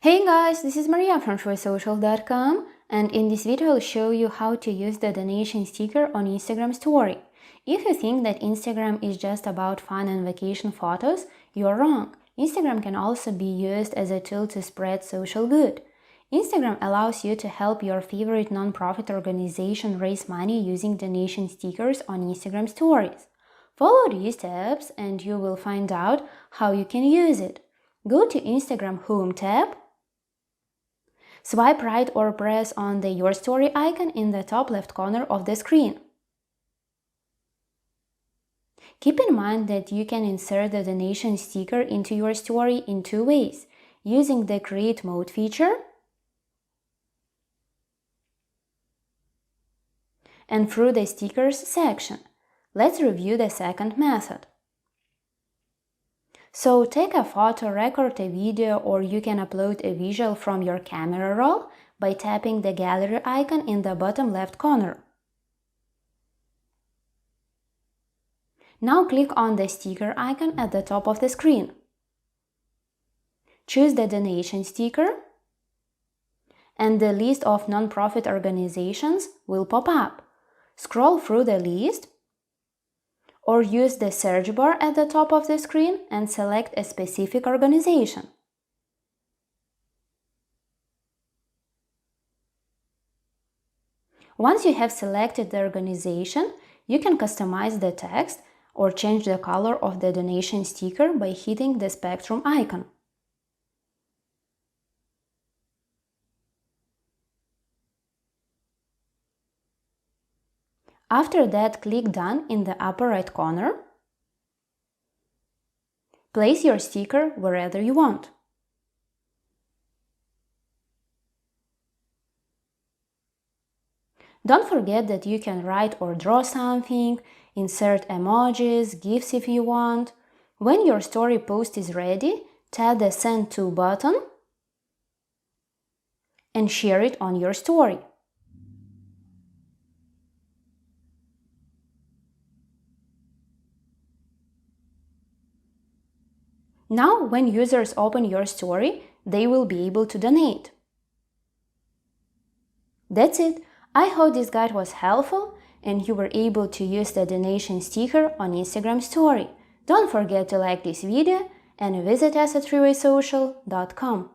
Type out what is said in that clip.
Hey guys, this is Maria from showysocial.com, and in this video I'll show you how to use the donation sticker on Instagram story. If you think that Instagram is just about fun and vacation photos, you're wrong. Instagram can also be used as a tool to spread social good. Instagram allows you to help your favorite non-profit organization raise money using donation stickers on Instagram stories. Follow these steps and you will find out how you can use it. Go to Instagram Home tab. Swipe right or press on the Your Story icon in the top left corner of the screen. Keep in mind that you can insert the donation sticker into your story in two ways, using the Create Mode feature and through the Stickers section. Let's review the second method. So take a photo, record a video, or you can upload a visual from your camera roll by tapping the gallery icon in the bottom left corner. Now click on the sticker icon at the top of the screen. Choose the donation sticker, and the list of non-profit organizations will pop up. Scroll through the list, or use the search bar at the top of the screen and select a specific organization. Once you have selected the organization, you can customize the text or change the color of the donation sticker by hitting the spectrum icon. After that, click Done in the upper right corner. Place your sticker wherever you want. Don't forget that you can write or draw something, insert emojis, GIFs if you want. When your story post is ready, tap the Send To button and share it on your story. Now, when users open your story, they will be able to donate. That's it. I hope this guide was helpful and you were able to use the donation sticker on Instagram story. Don't forget to like this video and visit us at showysocial.com.